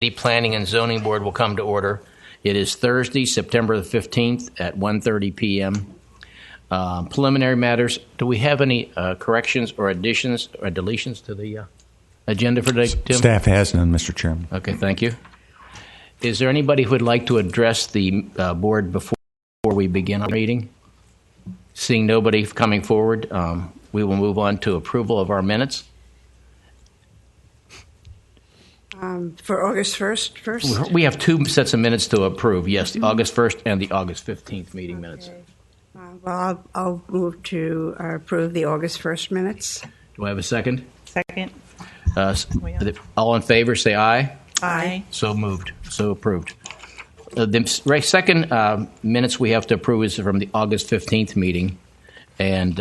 The Planning and Zoning Board will come to order. It is Thursday, September the 15th at 1:30 p.m. Preliminary matters. Do we have any corrections or additions or deletions to the agenda for today, Tim? Staff has none, Mr. Chairman. Okay, thank you. Is there anybody who would like to address the board before we begin our meeting? Seeing nobody coming forward, we will move on to approval of our minutes. For August 1st first? We have two sets of minutes to approve. Yes, the August 1st and the August 15th meeting minutes. Well, I'll move to approve the August 1st minutes. Do I have a second? Second. All in favor, say aye. Aye. So moved. So approved. The second minutes we have to approve is from the August 15th meeting. And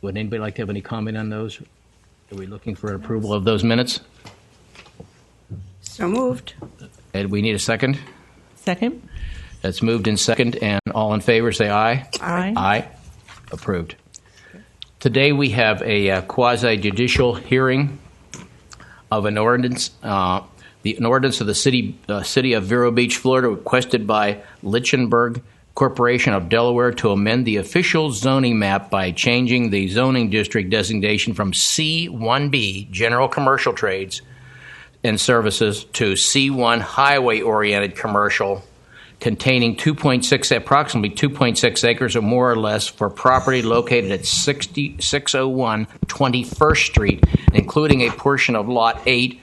would anybody like to have any comment on those? Are we looking for approval of those minutes? So moved. And we need a second? Second. That's moved in second. And all in favor, say aye. Aye. Aye. Approved. Today we have a quasi-judicial hearing of an ordinance, an ordinance of the city of Vero Beach, Florida, requested by Lichtenberg Corporation of Delaware to amend the official zoning map by changing the zoning district designation from C1B, General Commercial Trades and Services, to C1, Highway-Oriented Commercial, containing approximately 2.6 acres or more or less for property located at 601 21st Street, including a portion of Lot 8,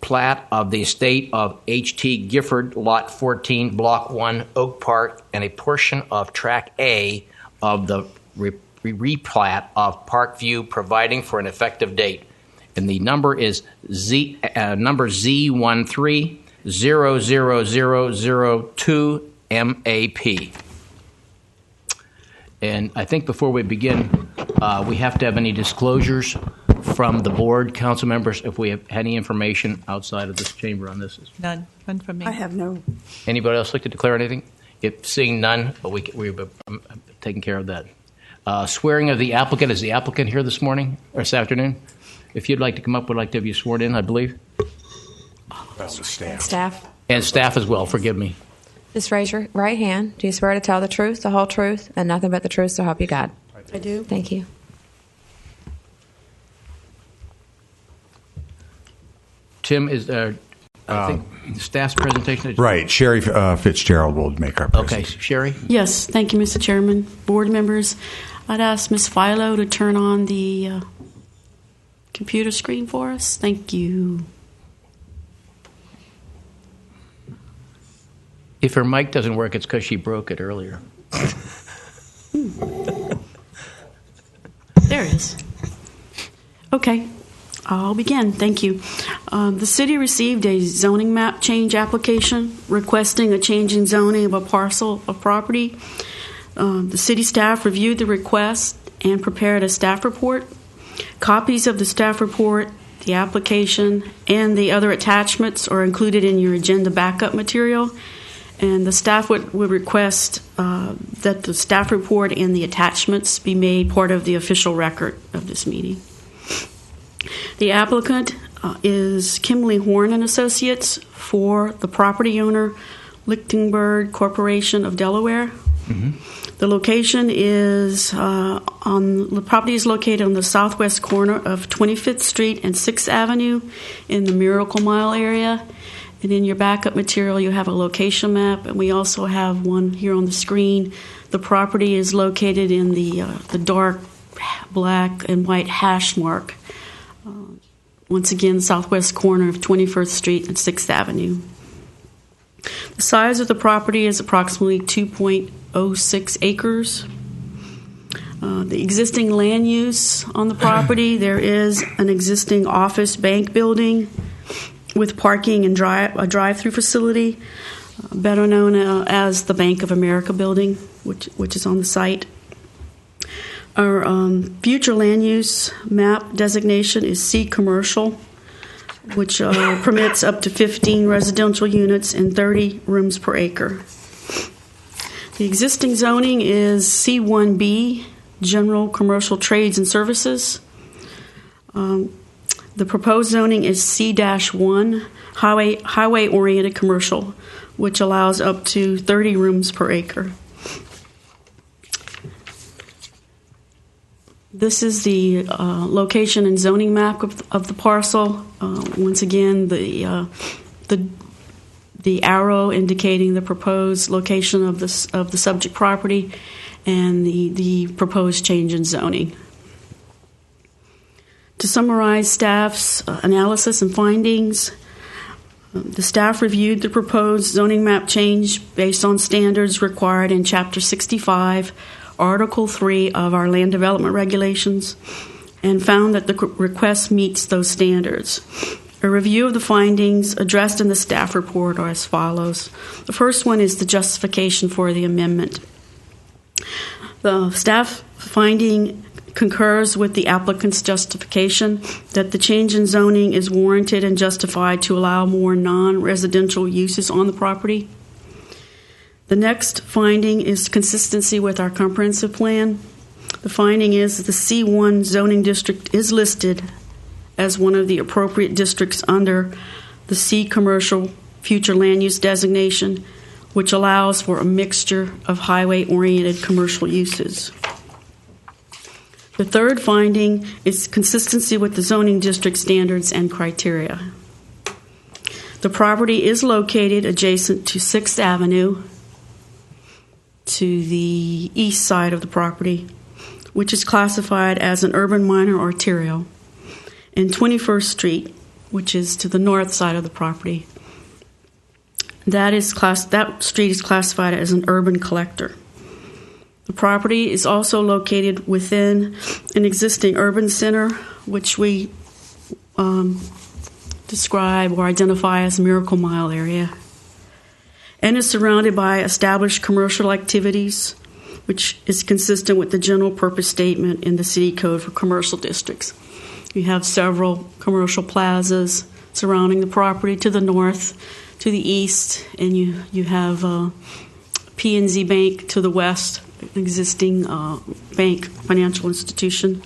plat of the estate of H.T. Gifford, Lot 14, Block 1, Oak Park, and a portion of Track A of the replat of Parkview, providing for an effective date. And the number is Z13000002 MAP. And I think before we begin, we have to have any disclosures from the board, council members, if we have any information outside of this chamber on this. None. None from me. I have no. Anybody else like to declare anything? If seeing none, we've taken care of that. Swearing of the applicant. Is the applicant here this morning or this afternoon? If you'd like to come up, we'd like to have you sworn in, I believe. Staff. And staff as well, forgive me. Just raise your right hand. Do you swear to tell the truth, the whole truth, and nothing but the truth, so help you God? I do. Thank you. Tim, is there, I think, staff's presentation? Right. Sherry Fitzgerald will make our Okay, presentation. Sherry? Yes, thank you, Mr. Chairman. Board members, I'd ask Ms. Philo to turn on the computer screen for us. Thank you. If her mic doesn't work, it's because she broke it earlier. There it is. Okay, I'll begin. Thank you. The city received a zoning map change application requesting a change in zoning of a parcel of property. The city staff reviewed the request and prepared a staff report. Copies of the staff report, the application, and the other attachments are included in your agenda backup material. And the staff would request that the staff report and the attachments be made part of the official record of this meeting. The applicant is Kimberly Horn and Associates for the property owner, Lichtenberg Corporation of Delaware. Mm-hmm. The location is the property is located on the southwest corner of 25th Street and 6th Avenue in the Miracle Mile area. And in your backup material, you have a location map, and we also have one here on the screen. The property is located in the dark black and white hash mark. Once again, southwest corner of 21st Street and 6th Avenue. The size of the property is approximately 2.06 acres. The existing land use on the property, there is an existing office bank building with parking and a drive-through facility, better known as the Bank of America building, which is on the site. Our future land use map designation is C Commercial, which permits up to 15 residential units and 30 rooms per acre. The existing zoning is C1B, General Commercial Trades and Services. The proposed zoning is C-1, highway-oriented commercial, which allows up to 30 rooms per acre. This is the location and zoning map of the parcel. Once again, the arrow indicating the proposed location of the subject property and the proposed change in zoning. To summarize staff's analysis and findings, the staff reviewed the proposed zoning map change based on standards required in Chapter 65, Article 3 of our Land Development Regulations, and found that the request meets those standards. A review of the findings addressed in the staff report are as follows. The first one is the justification for the amendment. The staff finding concurs with the applicant's justification that the change in zoning is warranted and justified to allow more non-residential uses on the property. The next finding is consistency with our comprehensive plan. The finding is that the C1 zoning district is listed as one of the appropriate districts under the C commercial future land use designation, which allows for a mixture of highway-oriented commercial uses. The third finding is consistency with the zoning district standards and criteria. The property is located adjacent to 6th Avenue to the east side of the property, which is classified as an urban minor arterial, and 21st Street, which is to the north side of the property. That street is classified as an urban collector. The property is also located within an existing urban center, which we describe or identify as Miracle Mile area, and is surrounded by established commercial activities, which is consistent with the general purpose statement in the city code for commercial districts. You have several commercial plazas surrounding the property to the north, to the east, and you have P&Z Bank to the west, existing bank financial institution.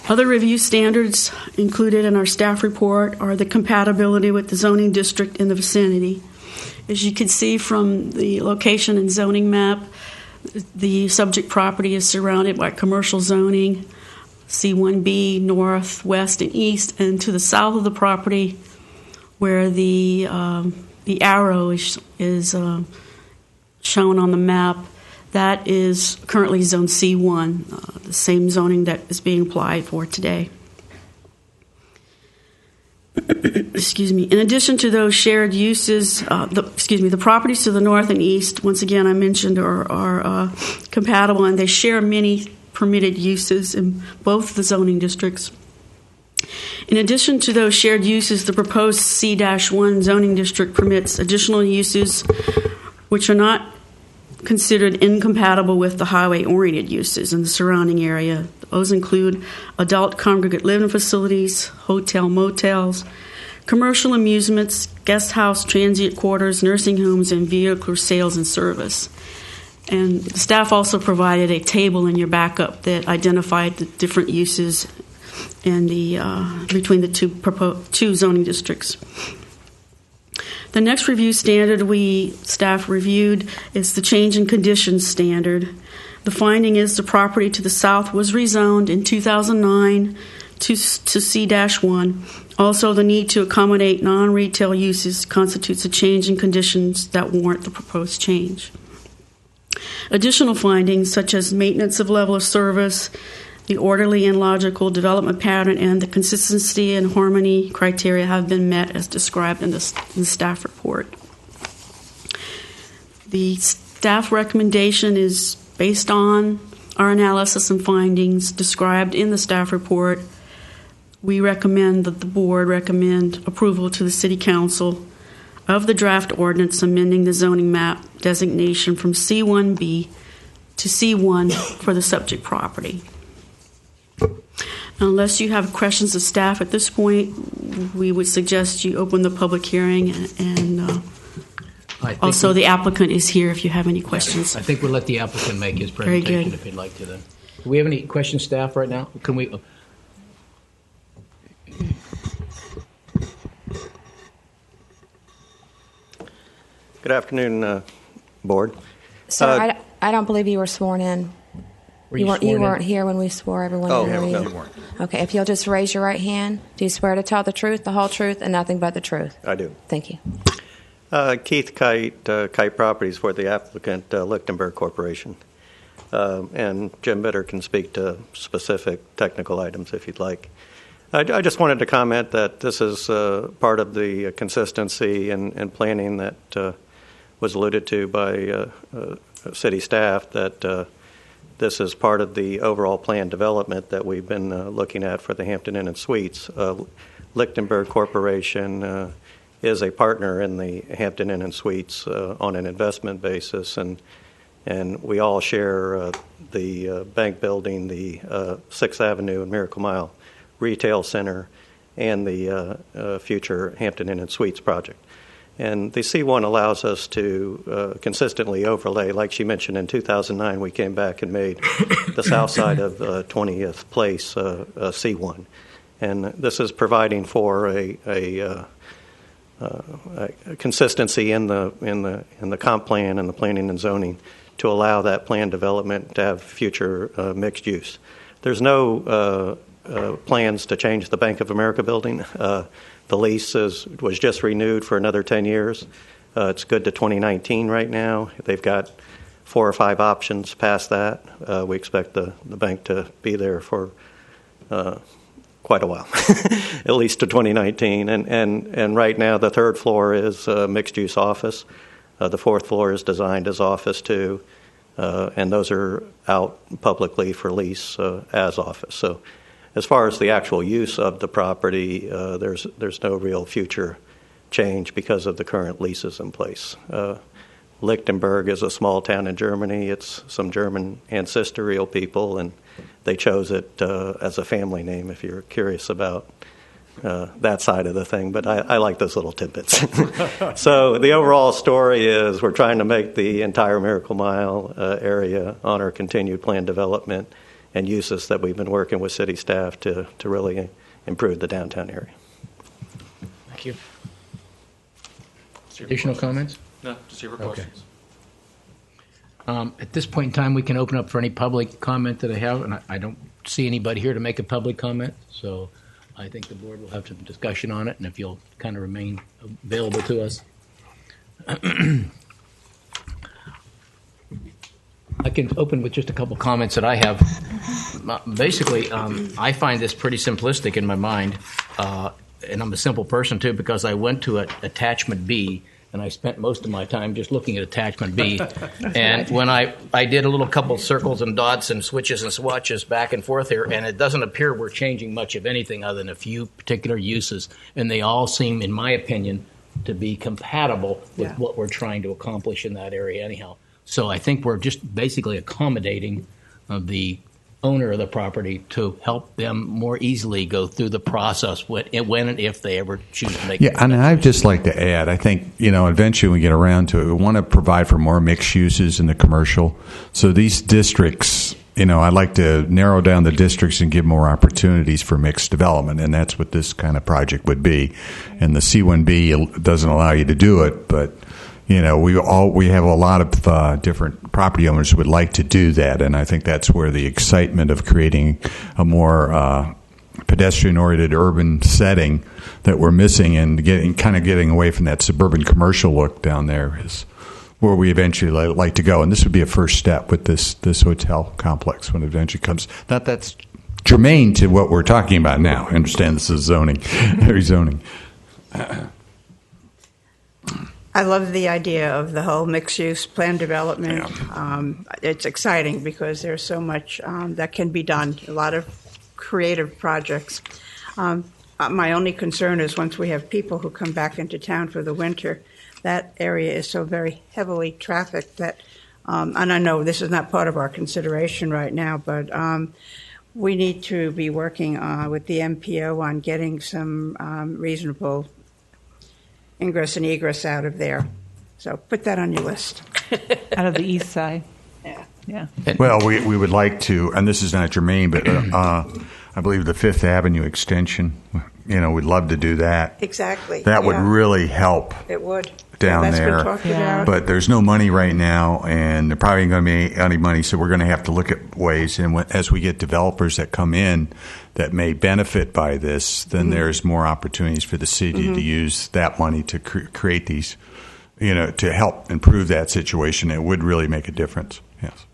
Other review standards included in our staff report are the compatibility with the zoning district in the vicinity. As you can see from the location and zoning map, the subject property is surrounded by commercial zoning, C1B, north, west, and east, and to the south of the property, where the arrow is shown on the map, that is currently Zone C1, the same zoning that is being applied for today. Excuse me. In addition to those shared uses, the properties to the north and east, once again, I mentioned, are compatible, and they share many permitted uses in both the zoning districts. In addition to those shared uses, the proposed C-1 zoning district permits additional uses which are not considered incompatible with the highway-oriented uses in the surrounding area. Those include adult congregate living facilities, hotel motels, commercial amusements, guest house, transient quarters, nursing homes, and vehicle sales and service. And the staff also provided a table in your backup that identified the different uses in between the two zoning districts. The next review standard staff reviewed is the change in conditions standard. The finding is the property to the south was rezoned in 2009 to C-1. Also, the need to accommodate non-retail uses constitutes a change in conditions that warrant the proposed change. Additional findings, such as maintenance of level of service, the orderly and logical development pattern, and the consistency and harmony criteria have been met as described in the staff report. The staff recommendation is based on our analysis and findings described in the staff report. We recommend that the board recommend approval to the City Council of the draft ordinance amending the zoning map designation from C1B to C1 for the subject property. Unless you have questions of staff at this point, we would suggest you open the public hearing, and also the applicant is here if you have any questions. I think we'll let the applicant make his Very presentation good. if he'd like to then. Do we have any questions, staff, right now? Can we? Good afternoon, Board. Sir, I don't believe you were sworn in. You weren't here when we swore everyone Oh, in. no. You? Okay, if you'll just raise your right hand. Do you swear to tell the truth, the whole truth, and nothing but the truth? I do. Thank you. Keith Kite, Kite Properties for the applicant, Lichtenberg Corporation. And Jim Bitter can speak to specific technical items if you'd like. I just wanted to comment that this is part of the consistency and planning that was alluded to by city staff, that this is part of the overall plan development that we've been looking at for the Hampton Inn and Suites. Lichtenberg Corporation is a partner in the Hampton Inn and Suites on an investment basis, and we all share the bank building, the 6th Avenue and Miracle Mile Retail Center, and the future Hampton Inn and Suites project. And the C1 allows us to consistently overlay. Like she mentioned, in 2009, we came back and made the south side of 20th Place C1. And this is providing for a consistency in the comp plan and the planning and zoning to allow that plan development to have future mixed use. There's no plans to change the Bank of America building. The lease was just renewed for another 10 years. It's good to 2019 right now. They've got 4 or 5 options past that. We expect the bank to be there for quite a while, at least to 2019. And right now, the 3rd floor is mixed-use office. The 4th floor is designed as office too, and those are out publicly for lease as office. So, as far as the actual use of the property, there's no real future change because of the current leases in place. Lichtenberg is a small town in Germany. It's some German ancestral people, and they chose it as a family name, if you're curious about that side of the thing. But I like those little tidbits. So the overall story is we're trying to make the entire Miracle Mile area on our continued plan development and uses that we've been working with city staff to really improve the downtown area. Thank you. Additional comments? No, just your questions. At this point in time, we can open up for any public comment that I have, and I don't see anybody here to make a public comment, so I think the board will have some discussion on it, and if you'll kind of remain available to us. I can open with just a couple comments that I have. Basically, I find this pretty simplistic in my mind, and I'm a simple person too, because I went to attachment B, and I spent most of my time just looking at attachment B. And when I did a little couple circles and dots and switches and swatches back and forth here, and it doesn't appear we're changing much of anything other than a few particular uses, and they all seem, in my opinion, to be compatible with what we're trying to accomplish in that area anyhow. So I think we're just basically accommodating the owner of the property to help them more easily go through the process when and if they ever choose to make it. Yeah, and I'd just like to add, I think, eventually when we get around to it, we want to provide for more mixed uses in the commercial. So these districts, I'd like to narrow down the districts and give more opportunities for mixed development, and that's what this kind of project would be. And the C1B doesn't allow you to do it, but we have a lot of different property owners who would like to do that, and I think that's where the excitement of creating a more pedestrian-oriented urban setting that we're missing and getting away from that suburban commercial look down there is where we eventually like to go. And this would be a first step with this hotel complex when it eventually comes. Not that's germane to what we're talking about now. I understand this is zoning, rezoning. I love the idea of the whole mixed-use plan development. Yeah. It's exciting because there's so much that can be done, a lot of creative projects. My only concern is once we have people who come back into town for the winter, that area is so very heavily trafficked that, and I know this is not part of our consideration right now, but we need to be working with the MPO on getting some reasonable ingress and egress out of there. So put that on your list. Out of the east side. Yeah. Well, we would like to, and this is not germane, but I believe the Fifth Avenue extension, we'd love to do that. Exactly. That would really help. It would. down that's there. been talked Yeah. about. But there's no money right now, and there probably ain't going to be any money, so we're going to have to look at ways. And as we get developers that come in that may benefit by this, then there's more opportunities for the city to use that money to create these, to help improve that situation. It would really make a difference. Yes.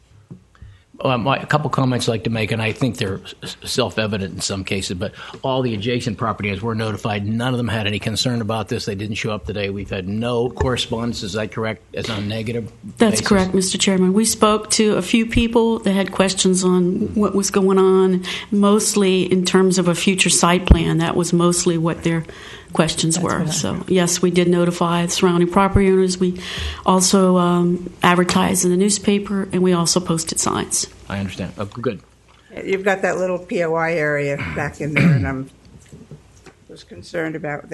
A couple comments I'd like to make, and I think they're self-evident in some cases, but all the adjacent property owners were notified. None of them had any concern about this. They didn't show up today. We've had no correspondence. Is that correct? As on negative That's basis? correct, Mr. Chairman. We spoke to a few people that had questions on what was going on, mostly in terms of a future site plan. That was mostly what their questions were. So, yes, we did notify the surrounding property owners. We also advertised in the newspaper, and we also posted signs. I understand. Oh, good. You've got that little POI area back in there, and I was concerned about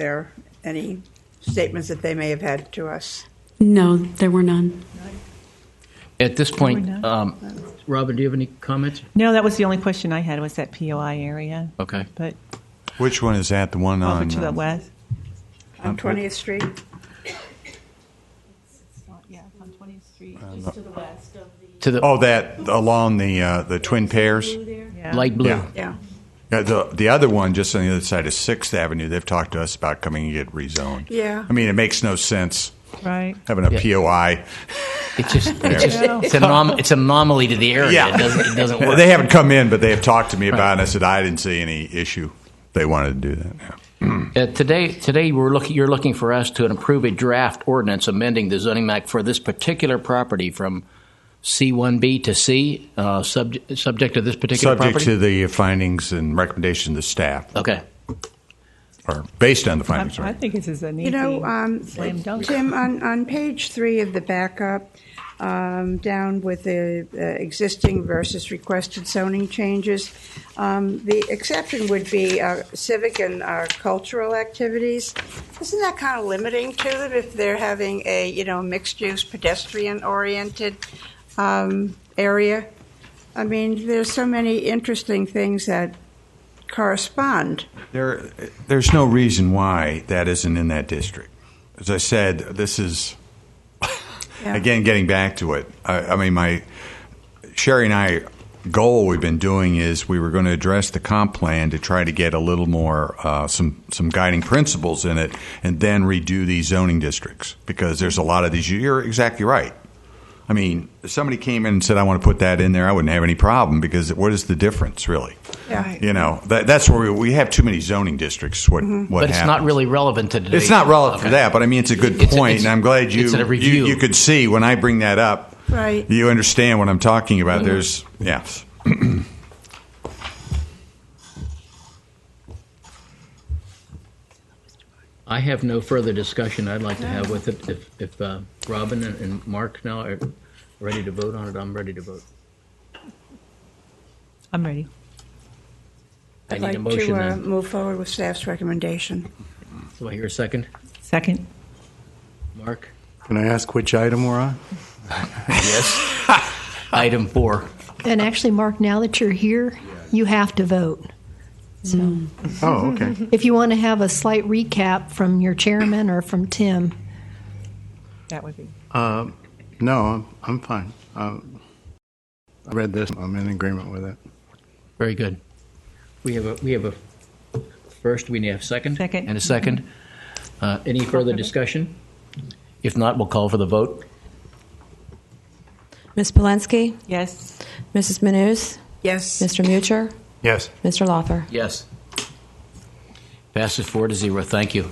any statements that they may have had to us. No, there were none. At this point, No, Robin, do you have any comments? No, that was the only question I had was that POI area. Okay. But Which one is that? The one over on to the west. On 20th Street? Yeah, on 20th Street. Just to the west of the... To the that along the Twin Pairs. Yeah. light blue. Yeah. Yeah. The other one, just on the other side of 6th Avenue, they've talked to us about coming and get rezoned. Yeah. I mean, it makes no sense Right. having a Yeah. POI. It's an anomaly to the area. Yeah. It doesn't work. They haven't come in, but they have talked to me about it, and I said I didn't see any issue. They wanted to do that. Yeah. Today you're looking for us to approve a draft ordinance amending the zoning map for this particular property from C1B to C, subject to this particular Subject property? to the findings and recommendations of the staff, Okay. or based on the findings. I think this is an easy slam dunk. Tim, on page 3 of the backup, down with the existing versus requested zoning changes, the exception would be civic and cultural activities. Isn't that kind of limiting to them if they're having a mixed-use pedestrian-oriented area? I mean, there's so many interesting things that correspond. There's no reason why that isn't in that district. As I said, this is, again, getting back to it. I mean, Sherry and I, goal we've been doing is we were going to address the comp plan to try to get a little more, some guiding principles in it, and then redo these zoning districts, because there's a lot of these. You're exactly right. I mean, if somebody came in and said, I want to put that in there, I wouldn't have any problem, because what is the difference, really? Yeah. That's where we have too many zoning districts. What But it's happens. not really relevant to today. It's not relevant for that, but I mean, it's a good point, and I'm glad it's a review. you could see when I bring that up. Right. You understand what I'm talking about. There's, yes. I have no further discussion I'd like to have with it. If Robin and Mark now are ready to vote on it, I'm ready to vote. I'm ready. I I'd need like a motion to then. move forward with staff's recommendation. Do I hear a second? Second. Mark? Can I ask which item we're on? Yes. Item 4. And actually, Mark, now that you're here, you have to vote. So Oh, okay. if you want to have a slight recap from your chairman or from Tim. That would be. No, I'm fine. I read this. I'm in agreement with it. Very good. We have a first, we have a second. Second. And a second. Any further discussion? If not, we'll call for the vote. Ms. Polensky, Yes. Mrs. Manous, Yes. Mr. Mucher, Yes. Mr. Lawfer. Yes. Passes 4-0. Thank you.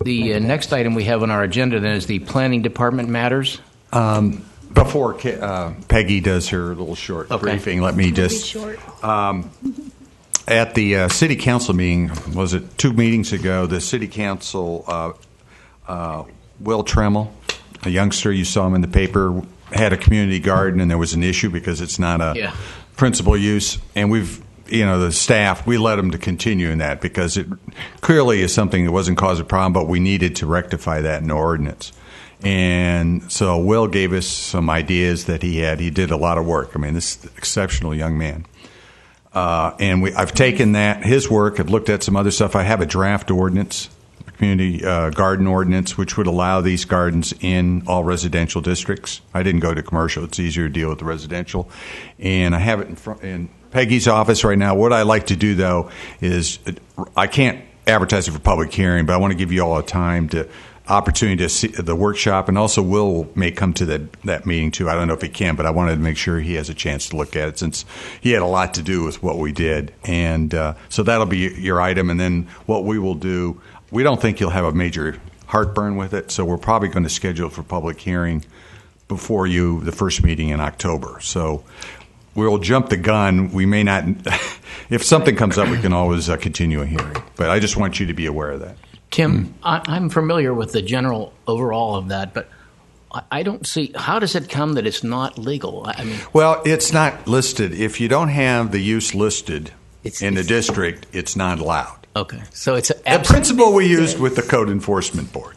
The next item we have on our agenda then is the Planning Department matters. Before Peggy does her little short briefing, let me just at the city council meeting, was it 2 meetings ago, the city council, Will Tremmel, a youngster, you saw him in the paper, had a community garden, and there was an issue because it's not a principal use. And we've, the staff, we let them to continue in that because it clearly is something that wasn't causing a problem, but we needed to rectify that in the ordinance. And so Will gave us some ideas that he had. He did a lot of work. I mean, this is an exceptional young man. And I've taken his work, I've looked at some other stuff. I have a draft ordinance community garden ordinance, which would allow these gardens in all residential districts. I didn't go to commercial; it's easier to deal with the residential, and I have it in Peggy's office right now. What I like to do though is I can't advertise it for public hearing, but I want to give you all a time to. Opportunity to see the workshop, and also Will may come to that meeting too. I don't know if he can, but I wanted to make sure he has a chance to look at it since he had a lot to do with what we did. And so that'll be your item. And then what we will do, we don't think you'll have a major heartburn with it, so we're probably going to schedule it for public hearing before the first meeting in October. So we'll jump the gun. We may not. If something comes up, we can always continue a hearing. But I just want you to be aware of that. Tim, I'm familiar with the general overall of that, but I don't see how does it come that it's not legal? I mean, well, it's not listed. If you don't have the use listed in the district, it's not allowed. Okay, so it's a principle we used with the Code Enforcement Board,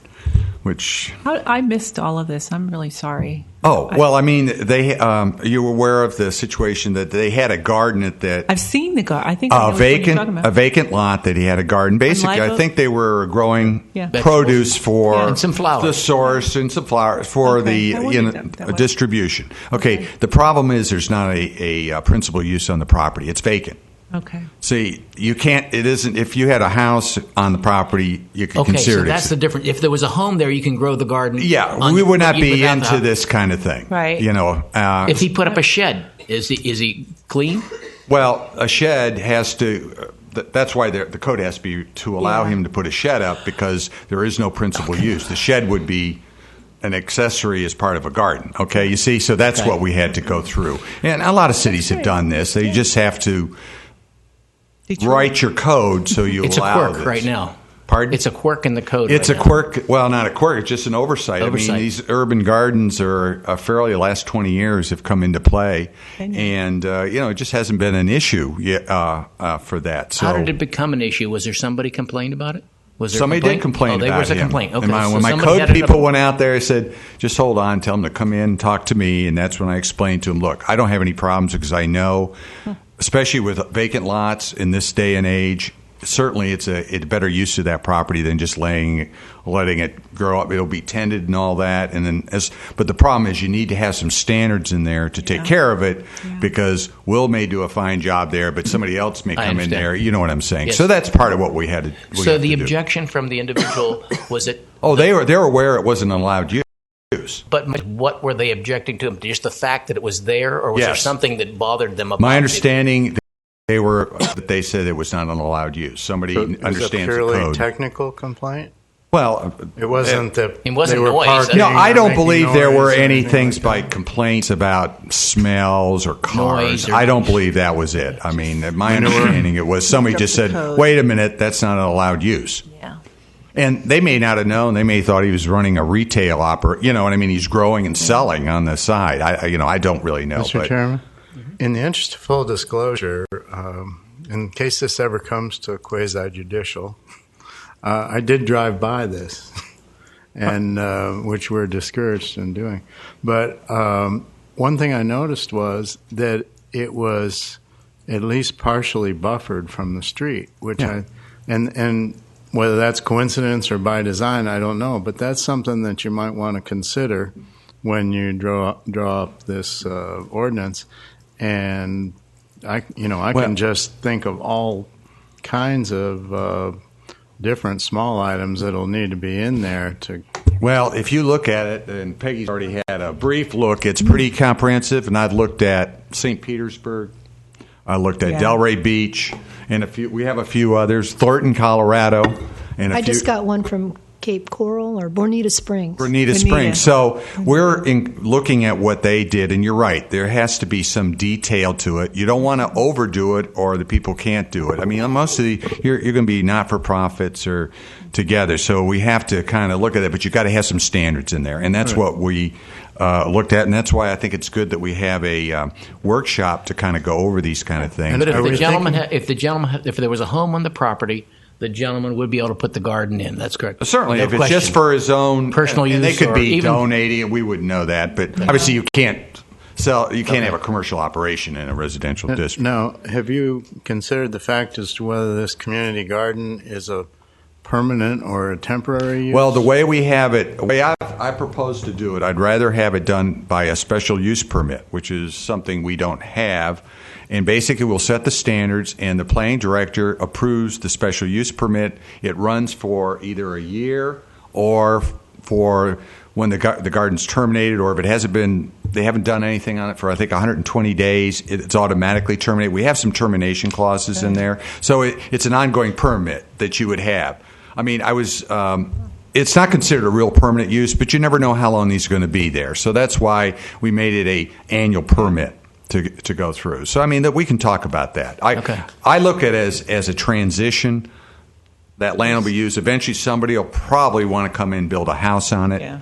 which I missed all of this. I'm really sorry. Oh, well, I mean, you were aware of the situation that they had a garden at that. I've seen the garden. I think I know what you're talking about. A vacant lot that he had a garden. Basically, I think they were growing Vegetables. Produce for and some flowers. The source and some flowers for the distribution. Okay, the problem is there's not a principal use on the property. It's vacant. Okay. See, you can't. It isn't. If you had a house on the property, you could consider it. Okay, so that's the difference. If there was a home there, you can grow the garden. Yeah, we would not be into this kind of thing, right? You know, if he put up a shed, is he clean? Well, a shed has to. That's why the code has to be to allow him to put a shed up because there is no principal use. The shed would be an accessory as part of a garden. Okay, you see, so that's what we had to go through, and a lot of cities have done this. They just have to. Write your code so you it's allow a quirk this. Right now. Pardon? It's a quirk in the code. It's right a now. quirk. Well, not a quirk. It's just an oversight. I mean, these urban gardens are fairly last 20 years have come into play, and it just hasn't been an issue yet, for that. So how did it become an issue? Was there somebody complained about it? Was there somebody did complain about it? There was a complaint. Okay. When my code people went out there, I said, just hold on, tell them to come in and talk to me, and that's when I explained to them, look, I don't have any problems because I know. Especially with vacant lots in this day and age, certainly it's a better use of that property than just letting it grow up. It'll be tended and all that, and then but the problem is you need to have some standards in there to take care of it because Will may do a fine job there, but somebody else may come in there. You know what I'm saying? Yes. So that's part of what we had to. So the objection from the individual was it? Oh, they were aware it wasn't an allowed use. But what were they objecting to? Just the fact that it was there, or was there something that bothered them about it? My understanding, they said it was not an allowed use. Somebody understands the code. Is it a purely technical complaint? Well, it wasn't that it wasn't they were noise. parking. No, I don't believe there were any things like by complaints about smells or cars. I don't believe that was it. I mean, my understanding it was somebody just said, "Wait a minute, that's not an allowed use." Yeah. And they may not have known. They may have thought he was running a retail operation. You know what I mean? He's growing and selling on the side. I don't really know. Mr. Chairman, in the interest of full disclosure, in case this ever comes to quasi-judicial, I did drive by this, and which we're discouraged in doing. But one thing I noticed was that it was at least partially buffered from the street, which and whether that's coincidence or by design, I don't know. But that's something that you might want to consider when you draw up this ordinance. And I can just think of all kinds of different small items that'll need to be in there to. Well, if you look at it, and Peggy's already had a brief look, it's pretty comprehensive. And I've looked at St. Petersburg, I looked at Delray Beach, and we have a few others. Thornton, Colorado, and I just got one from Cape Coral or Bonita Springs. Bonita Springs. So we're looking at what they did, and you're right. There has to be some detail to it. You don't want to overdo it, or the people can't do it. I mean, most of you're going to be not-for-profits or together, so we have to kind of look at it. But you got to have some standards in there, and that's what we looked at, and that's why I think it's good that we have a workshop to kind of go over these kind of things. But if there was a home on the property, the gentleman would be able to put the garden in. That's correct. Certainly, if it's just for his own personal use, and they could be donating, and we wouldn't know that. But obviously, you can't have a commercial operation in a residential district. Now, have you considered the fact as to whether this community garden is a permanent or a temporary use? Well, the way we have it, the way I propose to do it, I'd rather have it done by a special use permit, which is something we don't have. And basically, we'll set the standards, and the planning director approves the special use permit. It runs for either a year or for when the garden's terminated, or if it hasn't been, they haven't done anything on it for, I think, 120 days, it's automatically terminated. We have some termination clauses in there. So it's an ongoing permit that you would have. I mean, it's not considered a real permanent use, but you never know how long these are going to be there. So that's why we made it a annual permit to go through. So, I mean, that we can talk about that. I look at it as a transition. That land will be used. Eventually, somebody will probably want to come in and build a house on it. Yeah.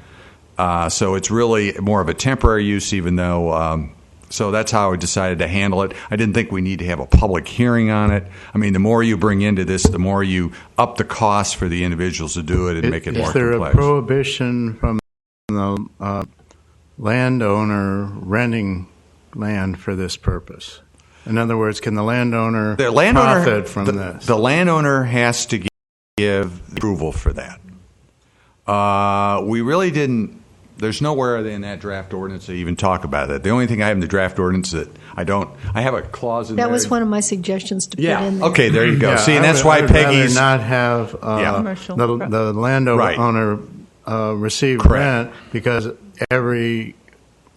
So it's really more of a temporary use, even though. So that's how I decided to handle it. I didn't think we need to have a public hearing on it. I mean, the more you bring into this, the more you up the cost for the individuals to do it and make it more complex. Is there a prohibition from the landowner renting land for this purpose? In other words, can the landowner profit from this? The landowner has to give approval for that. We really didn't. There's nowhere in that draft ordinance that even talk about it. The only thing I have in the draft ordinance that I have a clause in there. That was one of my suggestions to put in there. Okay, there you go. See, and that's why Peggy's not have the landowner receive rent, because every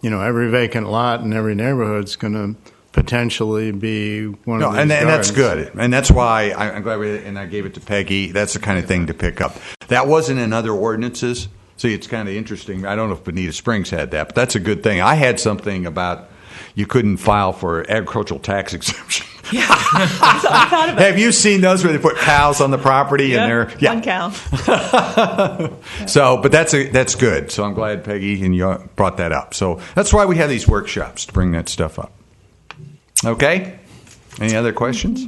vacant lot in every neighborhood is going to potentially be one of these and gardens. that's good, and that's why I'm glad I gave it to Peggy. That's the kind of thing to pick up. That wasn't in other ordinances. See, it's kind of interesting. I don't know if Bonita Springs had that, but that's a good thing. I had something about you couldn't file for agricultural tax exemption. Yeah, I thought about Have you seen those where they put cows on the property and they're one cow? So, but that's good. So I'm glad Peggy and you brought that up. So that's why we have these workshops to bring that stuff up. Okay. Any other questions?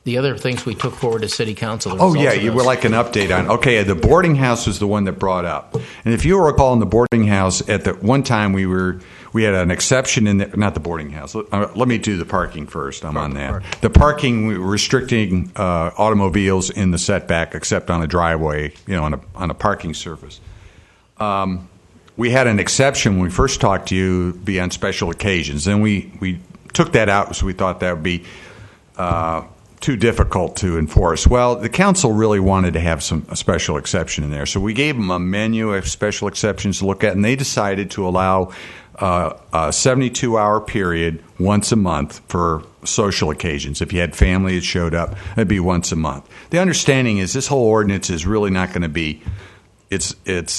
The other things we took forward to City Council. You were like an update on. Okay, the boarding house was the one that brought up. And if you recall, in the boarding house, at the one time we had an exception in the, not the boarding house. Let me do the parking first. I'm on that. The parking, we were restricting automobiles in the setback, except on a driveway, on a parking surface. We had an exception when we first talked to you, be on special occasions. Then we took that out because we thought that would be too difficult to enforce. Well, the council really wanted to have a special exception in there. So we gave them a menu of special exceptions to look at, and they decided to allow a 72-hour period once a month for social occasions. If you had family that showed up, it'd be once a month. The understanding is this whole ordinance is really not going to be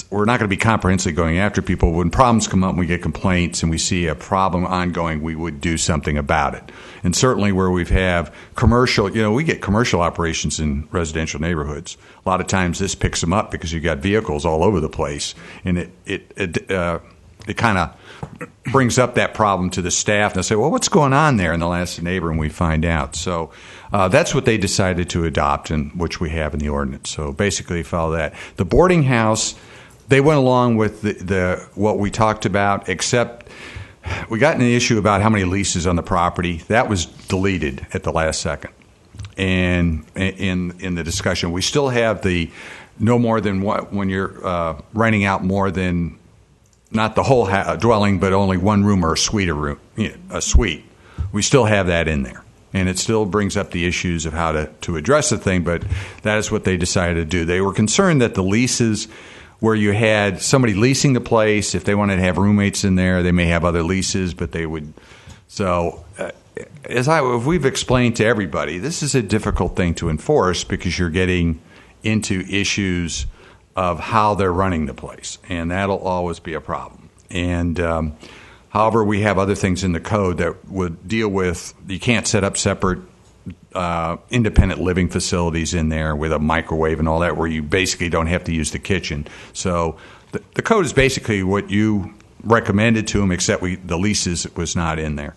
we're not going to be comprehensively going after people. When problems come up and we get complaints and we see a problem ongoing, we would do something about it. And certainly where we have commercial, we get commercial operations in residential neighborhoods. A lot of times this picks them up because you've got vehicles all over the place. And it kind of brings up that problem to the staff. And they say, well, what's going on there? And they'll ask the neighbor and we find out. So that's what they decided to adopt, and which we have in the ordinance. So basically follow that. The boarding house, they went along with the what we talked about, except we got an issue about how many leases on the property. That was deleted at the last second. And in the discussion, we still have the no more than what when you're renting out more than not the whole dwelling, but only one room or a suite. We still have that in there. And it still brings up the issues of how to address the thing, but that is what they decided to do. They were concerned that the leases where you had somebody leasing the place, if they wanted to have roommates in there, they may have other leases, but they would. So if we've explained to everybody, this is a difficult thing to enforce because you're getting into issues of how they're running the place, and that'll always be a problem. And however, we have other things in the code that would deal with you can't set up separate independent living facilities in there with a microwave and all that, where you basically don't have to use the kitchen. So the code is basically what you recommended to them, except the leases was not in there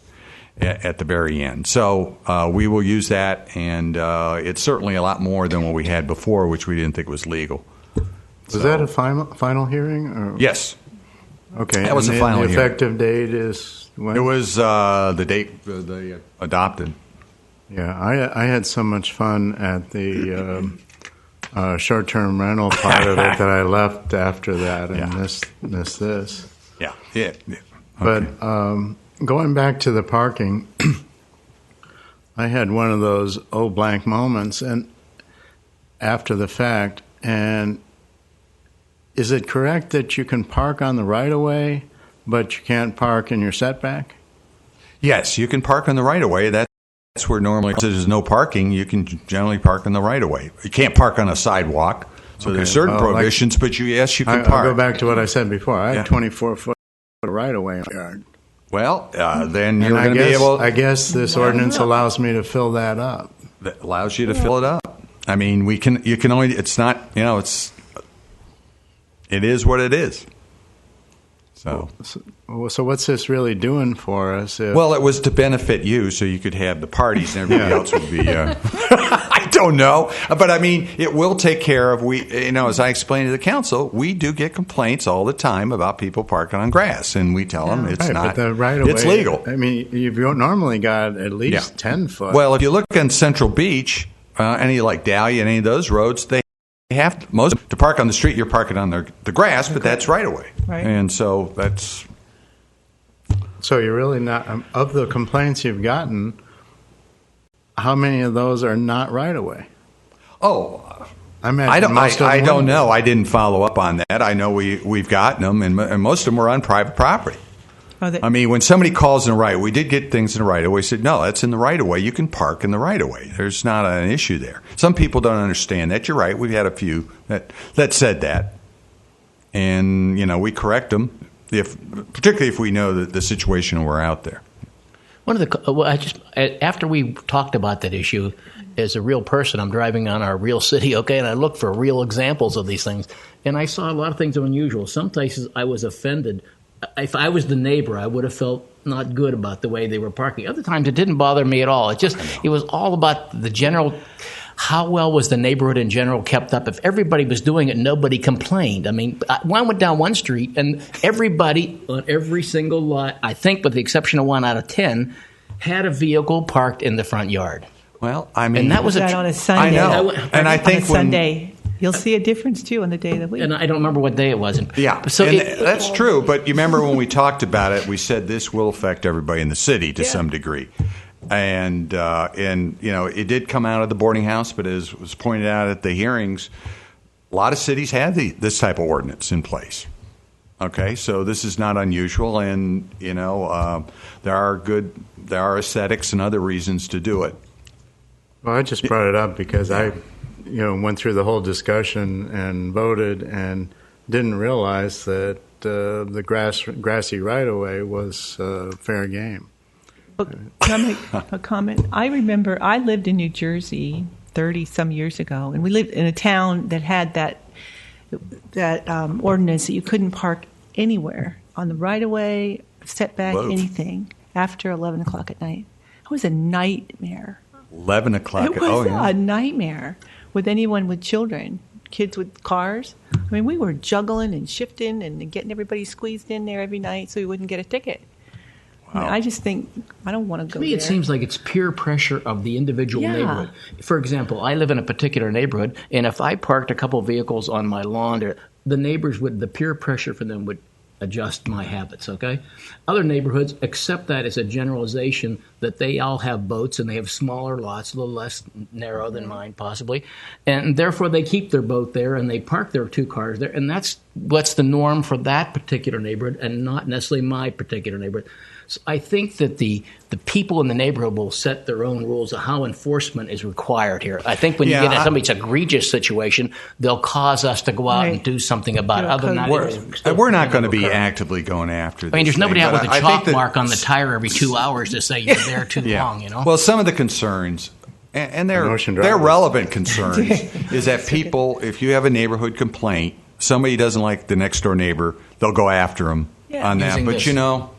at the very end. So we will use that, and it's certainly a lot more than what we had before, which we didn't think was legal. Was that a final hearing? Or? Yes. Okay. That was the final hearing. The effective date is when? It was the date they adopted. Yeah, I had so much fun at the short-term rental part of it that I left after that and missed this. Yeah. Okay. But going back to the parking, I had one of those blank moments and after the fact. And is it correct that you can park on the right-of-way, but you can't park in your setback? Yes, you can park on the right-of-way. That's where normally there's no parking. You can generally park on the right-of-way. You can't park on a sidewalk. So there's certain prohibitions, but you can park. I'll go back to what I said before. I had 24-foot right-of-way in my yard. Well, then you're going to be able... I guess this ordinance allows me to fill that up. That allows you to fill it up. I mean, you can only... It's not, it is what it is. So what's this really doing for us? Well, it was to benefit you, so you could have the parties, and everybody else would be. I don't know, but I mean, it will take care of. As I explained to the council, we do get complaints all the time about people parking on grass, and we tell them it's not. But the right-of-way, it's legal. I mean, you've normally got at least 10 foot. Well, if you look on Central Beach, any like Dahlia, any of those roads, they have to park on the street. You're parking on the grass, but that's right away. Right. And so that's. So you're really not of the complaints you've gotten. How many of those are not right away? Oh, I don't know. I didn't follow up on that. I know we've gotten them, and most of them were on private property. I mean, when somebody calls in the right, we did get things in the right of way. We said, no, that's in the right of way. You can park in the right of way. There's not an issue there. Some people don't understand that. You're right. We've had a few that said that, and we correct them particularly if we know the situation and we're out there. After we talked about that issue, as a real person, I'm driving on our real city, and I look for real examples of these things, and I saw a lot of things unusual. Some places I was offended. If I was the neighbor, I would have felt not good about the way they were parking. Other times, it didn't bother me at all. It was all about the general. How well was the neighborhood in general kept up? If everybody was doing it, nobody complained. I mean, I went down one street, and everybody on every single lot, I think with the exception of 1 out of 10, had a vehicle parked in the front yard. Well, I mean, and that was on a Sunday. I know, and I think Sunday. You'll see a difference, too, on the day of the week. And I don't remember what day it was. So that's true, but you remember when we talked about it, we said this will affect everybody in the city to some degree. And it did come out of the boarding house, but as was pointed out at the hearings, a lot of cities have this type of ordinance in place. Okay, so this is not unusual, and, there are aesthetics and other reasons to do it. Well, I just brought it up because I went through the whole discussion and voted and didn't realize that the grassy right-of-way was fair game. Can I make a comment? I remember I lived in New Jersey 30-some years ago, and we lived in a town that had that ordinance that you couldn't park anywhere on the right-of-way, setback, anything after 11 o'clock at night. It was a nightmare. 11 o'clock. It was a nightmare with anyone with children, kids with cars. I mean, we were juggling and shifting and getting everybody squeezed in there every night so we wouldn't get a ticket. Wow. I mean, I just think I don't want to go there. To me, it seems like it's peer pressure of the individual neighborhood. For example, I live in a particular neighborhood, and if I parked a couple of vehicles on my lawn, the peer pressure for them would adjust my habits, okay? Other neighborhoods accept that as a generalization that they all have boats and they have smaller lots, a little less narrow than mine possibly, and therefore they keep their boat there and they park their 2 cars there, and that's what's the norm for that particular neighborhood and not necessarily my particular neighborhood. So I think that the people in the neighborhood will set their own rules of how enforcement is required here. I think when you get in somebody's egregious situation, they'll cause us to go out and do something about it. Other than that, we're not going to be actively going after this. I mean, there's nobody out with a chalk mark on the tire every 2 hours to say you're there too long, Well, some of the concerns, and they're relevant concerns, is that people, if you have a neighborhood complaint, somebody doesn't like the next door neighbor, they'll go after them on that. But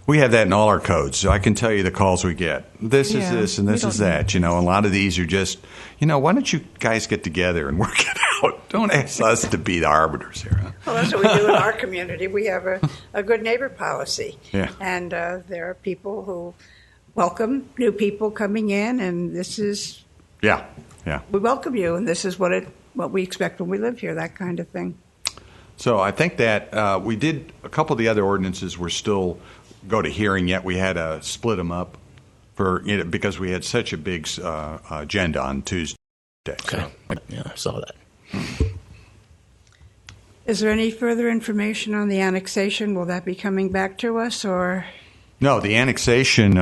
we have that in all our codes, so I can tell you the calls we get. This is this and this is that. A lot of these are just, why don't you guys get together and work it out? Don't ask us to be the arbiters here. Huh? Well, that's what we do in our community. We have a good neighbor policy. Yeah. And there are people who welcome new people coming in, and this is... Yeah. Yeah. we welcome you, and this is what we expect when we live here, that kind of thing. So I think that we did a couple of the other ordinances were still go to hearing yet. We had to split them up because we had such a big agenda on Tuesday. Okay. Yeah, I saw that. Is there any further information on the annexation? Will that be coming back to us, or? No, the annexation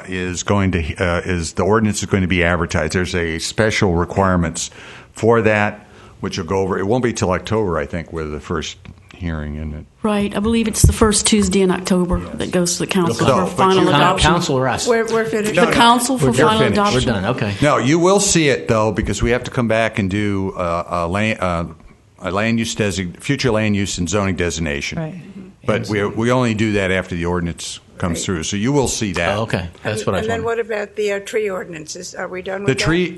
is going to the ordinance is going to be advertised. There's a special requirements for that, which will go over. It won't be till October, I think, with the first hearing in it. Right. I believe it's the first Tuesday in October that goes to the council for final adoption. Council or us? We're finished. The council for final finished. adoption. We're done. Okay. No, you will see it though, because we have to come back and do a land use future land use and zoning designation. Right. But we only do that after the ordinance comes through, so you will see that. Oh, okay. That's what I And then wondered. what about the tree ordinances? Are we done with The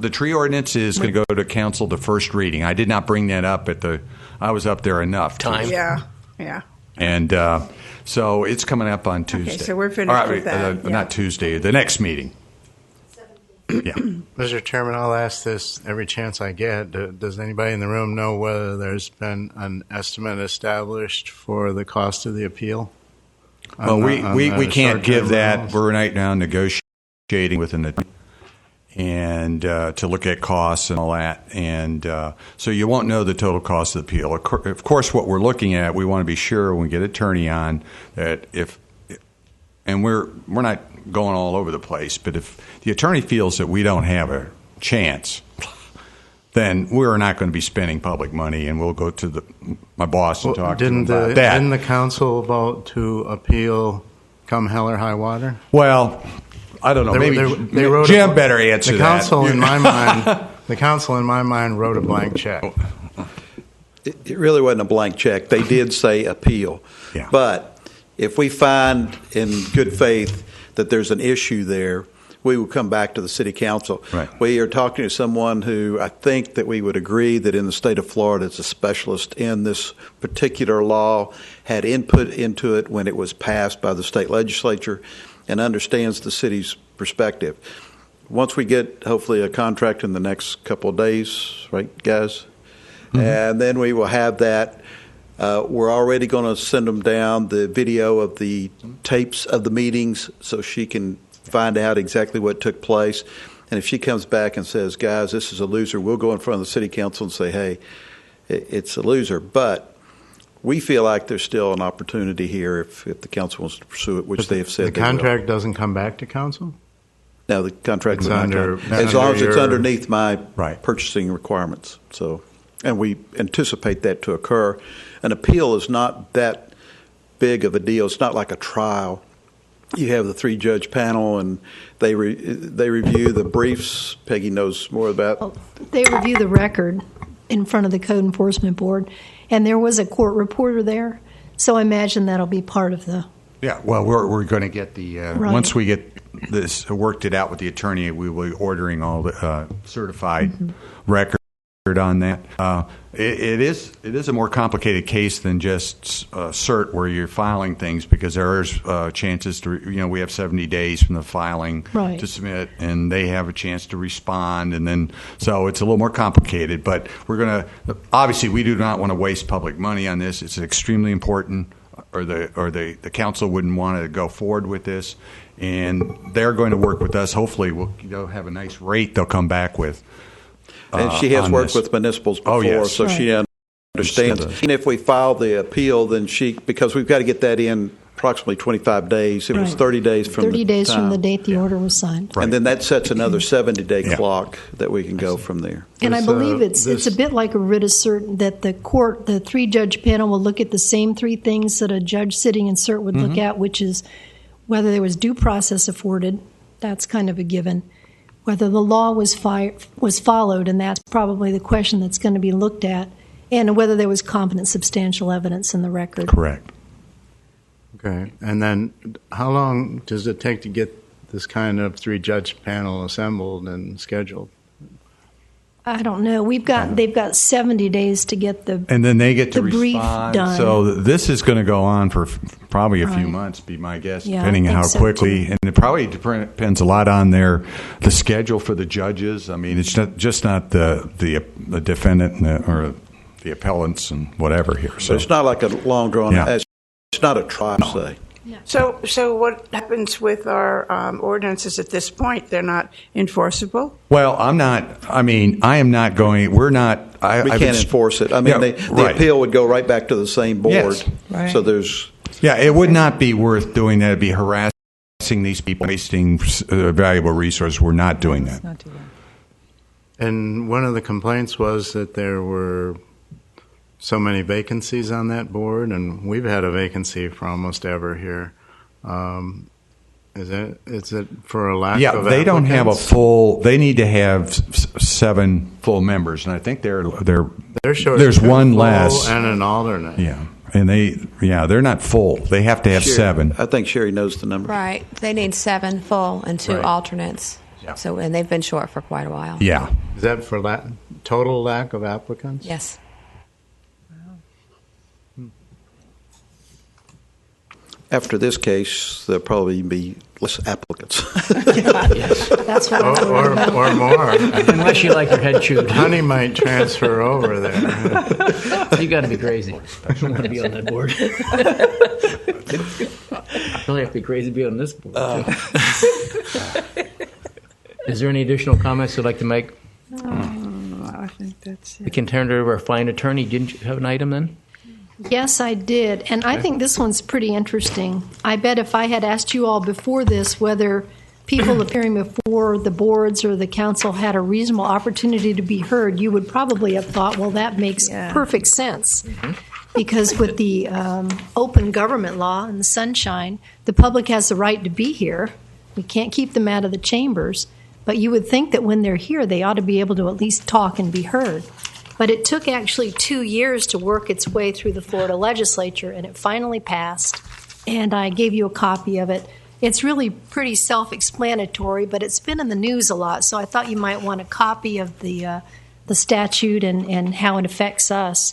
that? tree ordinance is going to go to council to first reading. I did not bring that up I was up there enough. Time. Yeah. And so it's coming up on Tuesday. so we're finished with that, yeah. Not Tuesday, the next meeting. Yeah. Mr. Chairman, I'll ask this every chance I get. Does anybody in the room know whether there's been an estimate established for the cost of the appeal? Well, we can't give that. rentals? We're right now negotiating with an attorney and to look at costs and all that. And so you won't know the total cost of the appeal. Of course, what we're looking at, we want to be sure when we get an attorney on that and we're not going all over the place, but if the attorney feels that we don't have a chance, then we're not going to be spending public money, and we'll go to my boss and talk to him about that. Didn't the council vote to appeal come hell or high water? Well, I don't know. Maybe they wrote Jim better answer the that. council in my mind. The council in my mind wrote a blank check. It really wasn't a blank check. They did say appeal. Yeah. But if we find in good faith that there's an issue there, we will come back to the city council. Right. We are talking to someone who I think that we would agree that in the state of Florida is a specialist in this particular law, had input into it when it was passed by the state legislature, and understands the city's perspective. Once we get, hopefully, a contract in the next couple of days, right, guys? Mm-hmm. And then we will have that. We're already going to send them down the video of the tapes of the meetings so she can find out exactly what took place. And if she comes back and says, guys, this is a loser, we'll go in front of the city council and say, hey, it's a loser. But we feel like there's still an opportunity here if the council wants to pursue it, which they have said the contract doesn't come back to council? No, the contract It's would not under- come. As long as it's your- underneath my Right. purchasing requirements. So, and we anticipate that to occur. An appeal is not that big of a deal. It's not like a trial. You have the 3-judge panel, and they review the briefs. Peggy knows more about. Well, they review the record in front of the Code Enforcement Board, and there was a court reporter there, so I imagine that'll be part of the. Yeah, well, we're going to get the Right. once we get this worked it out with the attorney, we will be ordering all the certified record on that. It is a more complicated case than just cert where you're filing things, because there are chances to we have 70 days from the filing Right. to submit, and they have a chance to respond, and then so it's a little more complicated. But we're going to obviously we do not want to waste public money on this. It's extremely important. Or the council wouldn't want to go forward with this, and they're going to work with us. Hopefully, they'll have a nice rate they'll come back with. And she has on worked this. with municipals before, Oh, yes. so she understands. Understood. And if we file the appeal, then because we've got to get that in approximately 25 days. It was Right. 30 days from 30 the days from time. the date the order was signed. Right. And then that sets another 70-day Yeah. clock that we can go from there. And I This, believe it's this- a bit like a writ of cert that the 3-judge panel will look at the same 3 things that a judge sitting in cert would look at, which is whether there was due process afforded. That's kind of a given. Whether the law was followed, and that's probably the question that's going to be looked at, and whether there was competent substantial evidence in the record. Correct. Okay. And then how long does it take to get this kind of 3-judge panel assembled and scheduled? I don't know. They've got 70 days to get the And then they get to the brief respond. done. So this is going to go on for probably a few Right. months, be my guess, Yeah, depending I on how think so, quickly. too. And it probably depends a lot on the schedule for the judges. I mean, it's not the defendant or the appellants and whatever here. So it's not like a long drawn. Yeah. It's not a trial, say. So what happens with our ordinances at this point? They're not enforceable? Well, I am not going. We're not. We can't enforce it. I mean, Yeah, the right. appeal would go right back to the same board. Yes. Right. So there's. Yeah, it would not be worth doing that. It'd be harassing these people, wasting valuable resources. We're not doing that. Not too bad. And one of the complaints was that there were so many vacancies on that board, and we've had a vacancy for almost ever here. Is it for a lack of they don't have a applicants? full. They need to have 7 full members, and I think they're short there's two one full less. and an alternate. Yeah, and they're not full. They have to have Sherry- 7. I think Sherry knows the number. Right. They need 7 full and 2 Right. alternates. Yeah. So, and they've been short for quite a while. Yeah. Is that for total lack of applicants? Yes. After this case, there'll probably be less applicants. That's what I would Or more. Unless you like your head chewed. Honey might transfer over there. You got to be crazy. I don't want to be on that board. I really have to be crazy to be on this board. too. Is there any additional comments you'd like to make? I think that's We it. can turn it over to our fine attorney. Didn't you have an item then? Yes, I did. And I think this one's pretty interesting. I bet if I had asked you all before this whether people appearing before the boards or the council had a reasonable opportunity to be heard, you would probably have thought, well, that makes Yeah. perfect sense. Because with the open government law and the sunshine, the public has the right to be here. We can't keep them out of the chambers. But you would think that when they're here, they ought to be able to at least talk and be heard. But it took actually 2 years to work its way through the Florida legislature, and it finally passed. And I gave you a copy of it. It's really pretty self-explanatory, but it's been in the news a lot, so I thought you might want a copy of the statute and how it affects us.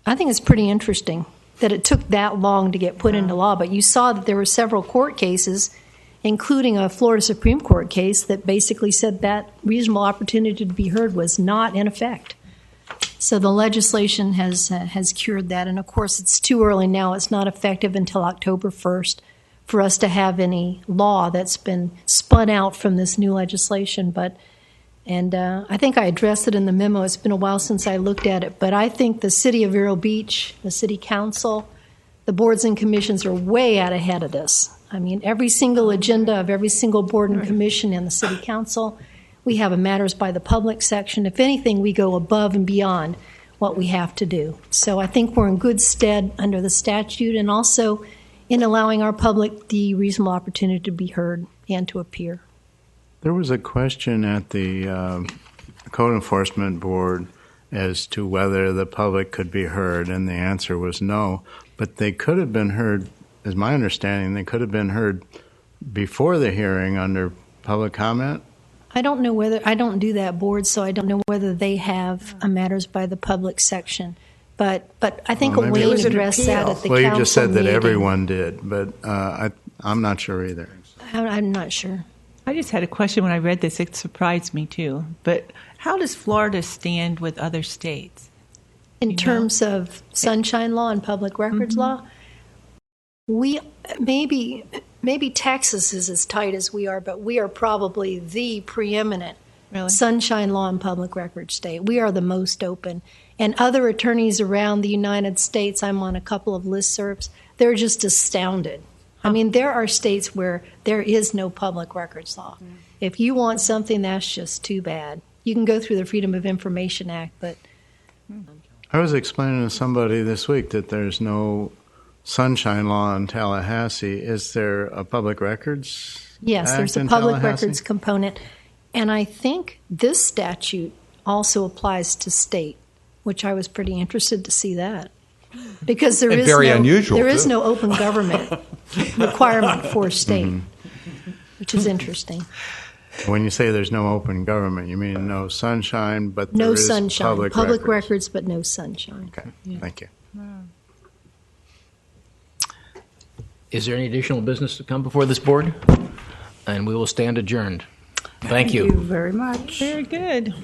I think it's pretty interesting that it took that long to get put into law, but you saw that there were several court cases, including a Florida Supreme Court case that basically said that reasonable opportunity to be heard was not in effect. So the legislation has cured that, and of course it's too early now. It's not effective until October 1st for us to have any law that's been spun out from this new legislation. And I think I addressed it in the memo. It's been a while since I looked at it, but I think the city of Vero Beach, the city council, the boards and commissions are way out ahead of this. I mean, every single agenda of every single board and commission in the city council, we have a matters by the public section. If anything, we go above and beyond what we have to do. So I think we're in good stead under the statute and also in allowing our public the reasonable opportunity to be heard and to appear. There was a question at the Code Enforcement Board as to whether the public could be heard, and the answer was no. But they could have been heard, as my understanding, they could have been heard before the hearing under public comment. I don't know whether, I don't do that board, so I don't know whether they have a matters by the public section. But I think Well, maybe it Wayne was an addressed that appeal. at the Well, council you just said that meeting. everyone did, but I'm not sure either. I'm not sure. I just had a question when I read this. It surprised me too. But how does Florida stand with other states? In terms of sunshine law and public records law, we maybe Texas is as tight as we are, but we are probably the preeminent Really? sunshine law and public records state. We are the most open. And other attorneys around the United States, I'm on a couple of listservs, they're just astounded. I mean, there are states where there is no public records law. If you want something, that's just too bad. You can go through the Freedom of Information Act, but I was explaining to somebody this week that there's no sunshine law in Tallahassee. Is there a public records? yes, there's a Act in public Tallahassee? records component. And I think this statute also applies to state, which I was pretty interested to see that. Because there And is very no, unusual, there is too. no open government requirement for state, which is interesting. When you say there's no open government, you mean no sunshine, but No there is sunshine. public records, but no sunshine. Okay, thank you. Is there any additional business to come before this board? And we will stand adjourned. Thank you. Thank you very much. Very good.